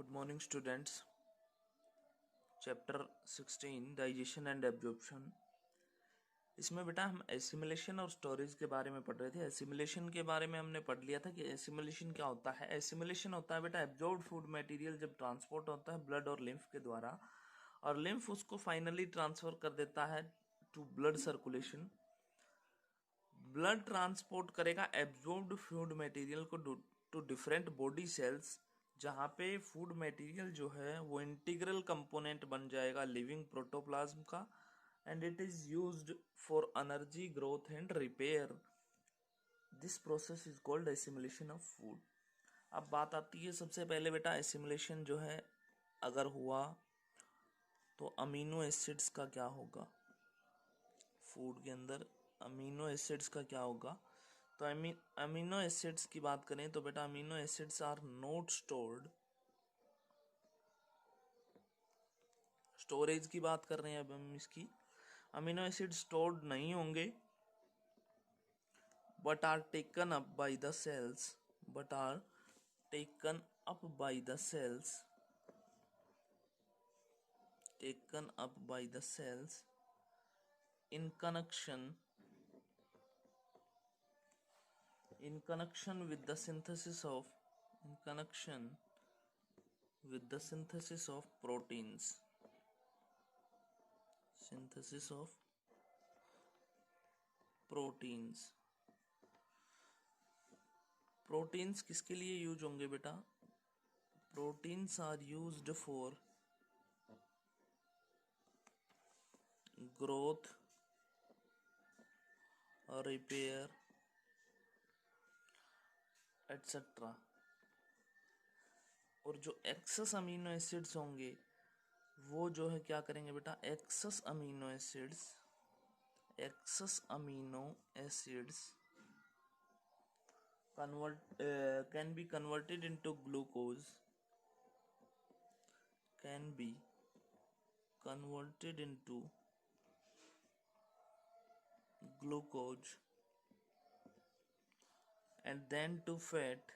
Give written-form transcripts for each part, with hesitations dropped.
Good morning students. Chapter 16 digestion and absorption. इसमें बेटा हम एसिमिलेशन और स्टोरेज के बारे में पढ़ रहे थे। एसिमिलेशन के बारे में हमने पढ़ लिया था कि एसिमिलेशन क्या होता है। एसिमिलेशन होता है बेटा एब्जॉर्ब्ड फूड मटेरियल जब ट्रांसपोर्ट होता है ब्लड और लिम्फ के द्वारा, और लिम्फ उसको फाइनली ट्रांसफर कर देता है to blood circulation. Blood transport करेगा एब्जॉर्ब्ड फूड मटेरियल को टू डिफरेंट बॉडी सेल्स, जहाँ पे फूड मटेरियल जो है वो इंटीग्रल कंपोनेंट बन जाएगा लिविंग प्रोटोप्लाज्म का, and it is used for energy growth and repair. This process is called assimilation of food. अब बात आती है सबसे पहले बेटा, एसिमिलेशन जो है अगर हुआ तो अमीनो एसिड्स का क्या होगा। फूड के अंदर अमीनो एसिड्स का क्या होगा। तो अमीनो एसिड्स की बात करें तो बेटा amino acids are not stored. Storage की बात कर रहे हैं अब हम इसकी। अमीनो एसिड स्टोर्ड नहीं होंगे, but are taken up by the cells, but are taken up by the cells, taken up by the cells in connection with the synthesis of proteins, synthesis of proteins। Proteins किसके लिए use होंगे बेटा। Proteins are used for growth, repair etcetera. और जो access amino acids होंगे वो जो है क्या करेंगे बेटा, excess amino acids can be converted into glucose, can be converted into glucose and then to fat,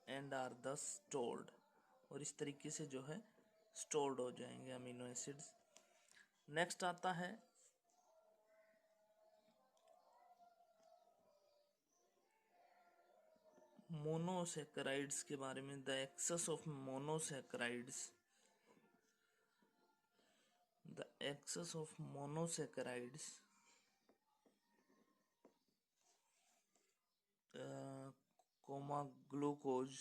and are thus stored। और इस तरीके से जो है स्टोर्ड हो जाएंगे अमीनो एसिड्स। नेक्स्ट आता है मोनोसैकेराइड्स के बारे में। The excess of monosaccharides, the excess of monosaccharides glucose,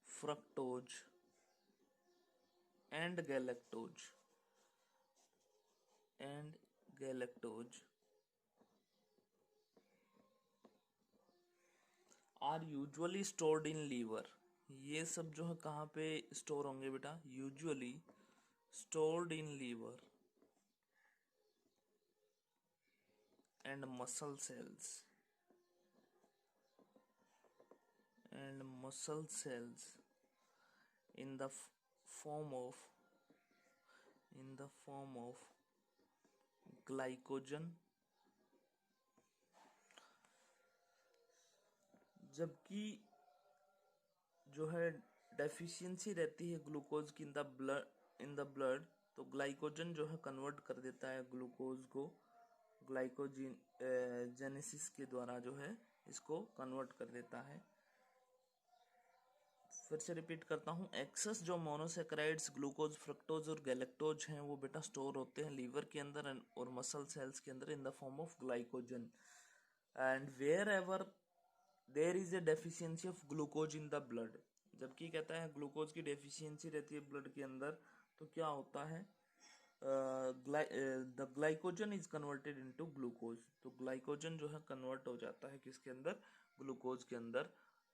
fructose and galactose are usually stored in liver। ये सब जो है कहाँ पे स्टोर होंगे बेटा, usually stored in liver and muscle cells in the form of glycogen। जबकि जो है डेफिशिएंसी रहती है ग्लूकोज की इन द ब्लड, तो ग्लाइकोजन जो है कन्वर्ट कर देता है ग्लूकोज को, ग्लाइकोजन जेनेसिस के द्वारा जो है इसको कन्वर्ट कर देता है। फिर से रिपीट करता हूँ, एक्सेस जो मोनोसेक्राइड्स ग्लूकोज, फ्रक्टोज और गैलेक्टोज हैं वो बेटा स्टोर होते हैं लीवर के अंदर और मसल सेल्स के अंदर in the form of glycogen. And wherever there is a deficiency of glucose in the blood, जबकि कहता है ग्लूकोज की डेफिशिएंसी रहती है ब्लड के अंदर, तो क्या होता है, the glycogen is converted into glucose. तो ग्लाइकोजन जो है कन्वर्ट हो जाता है किसके अंदर, ग्लूकोज के अंदर,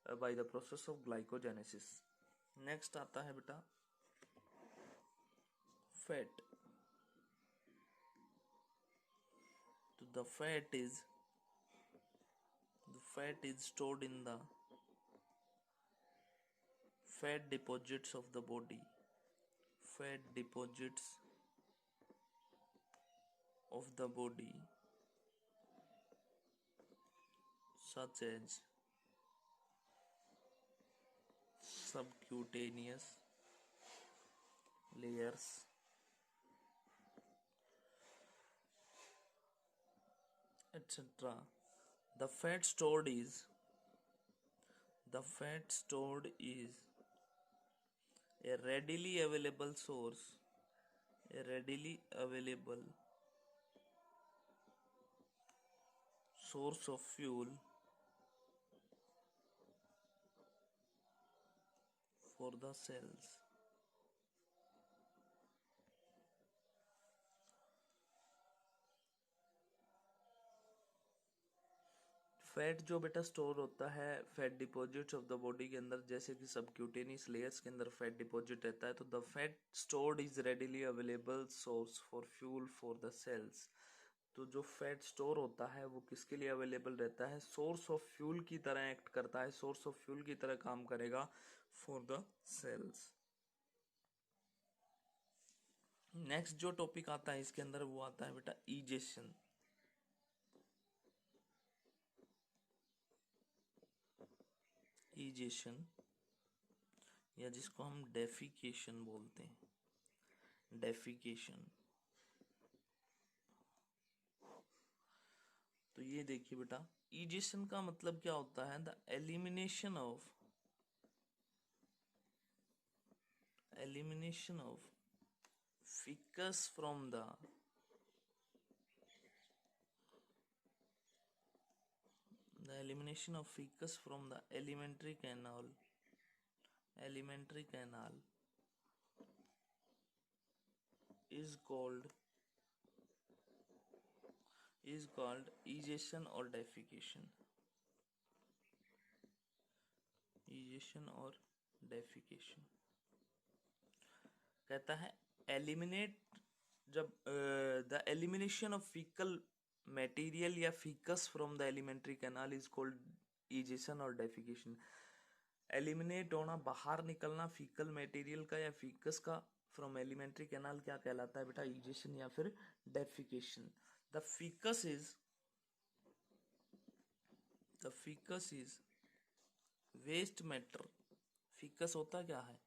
by the process of glycogenesis. Next आता है बेटा फैट। तो the fat is stored in the fat deposits of the body, fat deposits of the body such as subcutaneous layers, etc. The fat stored is the fat stored is a readily available source, a readily available source of fuel for the cells. Fat जो बेटा store होता है fat deposits of the body के अंदर, जैसे कि subcutaneous layers के अंदर फैट डिपॉजिट रहता है, तो the fat stored is readily available source for fuel for the cells. तो जो फैट स्टोर होता है वो किसके लिए अवेलेबल रहता है? सोर्स ऑफ फ्यूल की तरह एक्ट करता है, सोर्स ऑफ फ्यूल की तरह काम करेगा फॉर द सेल्स। नेक्स्ट जो टॉपिक आता है इसके अंदर वो आता है बेटा ईजेशन। ईजेशन या जिसको हम डेफिकेशन बोलते हैं, डेफिकेशन। तो ये देखिए बेटा, ईजेशन का मतलब क्या होता है? The elimination of ficus from the elimination of ficus from the alimentary canal is called egestion or defecation। egestion और defecation कहता है एलिमिनेट, जब the elimination of faecal material या faeces from the alimentary canal is called egestion और defecation. Eliminate होना, बाहर निकलना faecal material का या फीकस का फ्रॉम एलिमेंट्री कैनाल क्या कहलाता है बेटा? ईजेशन या फिर defecation. The faeces is waste matter. Faeces होता क्या है?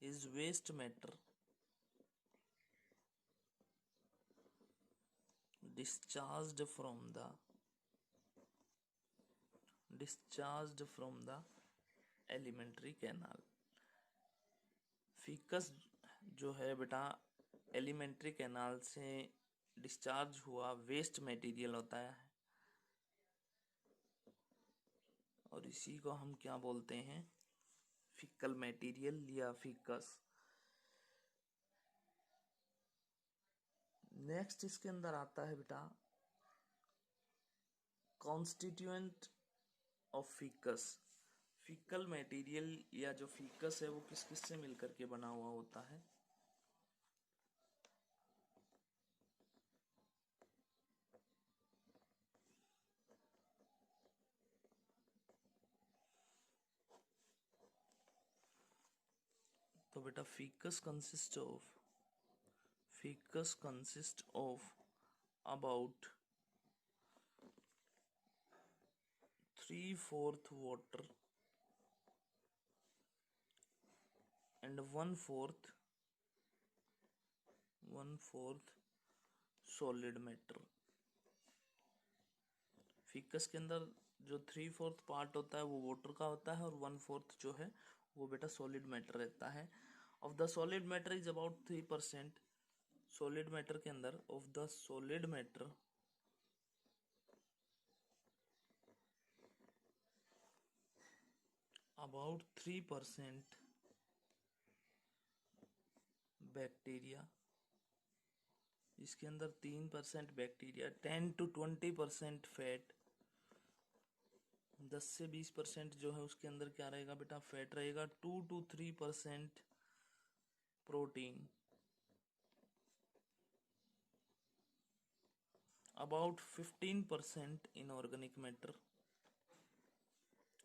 Is waste matter discharged from the elementary canal। Faeces जो है बेटा एलिमेंट्री कैनाल से डिस्चार्ज हुआ वेस्ट मटेरियल होता है, और इसी को हम क्या बोलते हैं? फीकल मटेरियल या फीकस। नेक्स्ट इसके अंदर आता है बेटा constituent of faeces. Faecal material या जो फीकस है वो किस किस से मिलकर के बना हुआ होता है? तो बेटा faeces consist of about 3/4 water and 1/4 solid matter. Faeces के अंदर जो 3/4 पार्ट होता है वो वाटर का होता है, और 1/4 जो है वो बेटा सॉलिड मैटर रहता है। Of the solid matter is about 3%। Solid matter के अंदर of the solid matter about 3% bacteria. इसके अंदर 3% बैक्टीरिया, 10 to 20% फैट, 10 से 20% जो है उसके अंदर क्या रहेगा बेटा? फैट रहेगा। 2 to 3% protein, about 15% inorganic matter,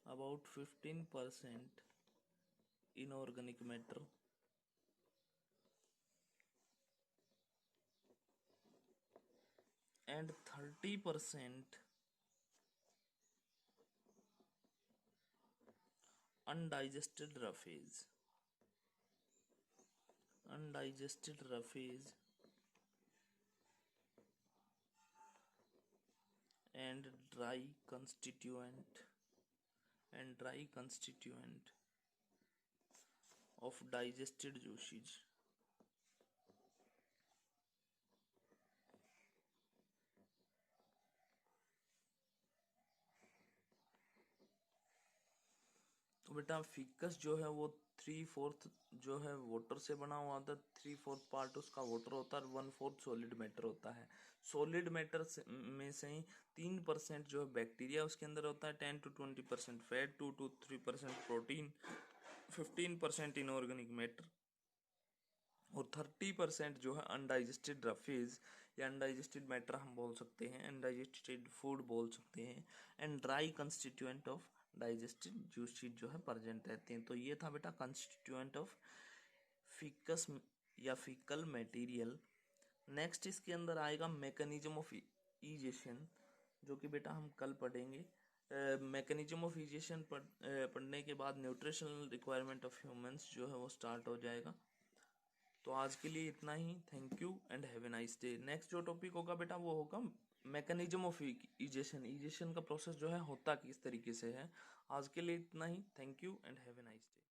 about 15% inorganic matter, and 30% undigested roughage. Undigested roughage and dry constituent of digested juices. तो बेटा फिकस जो है वो 3/4 जो है वाटर से बना हुआ होता है, 3/4 पार्ट उसका वाटर होता है और 1/4 सॉलिड मैटर होता है। सॉलिड मैटर में से ही 3% जो है बैक्टीरिया उसके अंदर होता है, 10 to 20% fat, 2 to 3% protein, 15% inorganic matter और 30% जो है अनडाइजेस्टेड रफेज या अनडाइजेस्टेड मैटर हम बोल सकते हैं, अनडाइजेस्टेड फूड बोल सकते हैं, and dry constituent of digested juices जो है प्रेजेंट रहते हैं। तो ये था बेटा कंस्टिट्यूएंट ऑफ फिकस या फीकल मटेरियल। नेक्स्ट इसके अंदर आएगा मैकेनिज्म ऑफ इजेशन, जो कि बेटा हम कल पढ़ेंगे। मैकेनिज्म ऑफ इजेशन पढ़ने के बाद न्यूट्रिशनल रिक्वायरमेंट ऑफ ह्यूमंस जो है वो स्टार्ट हो जाएगा। तो आज के लिए इतना ही। Thank you and have a nice day. Next जो टॉपिक होगा बेटा वो होगा मैकेनिज्म ऑफ इजेशन का प्रोसेस जो है होता किस तरीके से है। आज के लिए इतना ही। Thank you and have a nice day.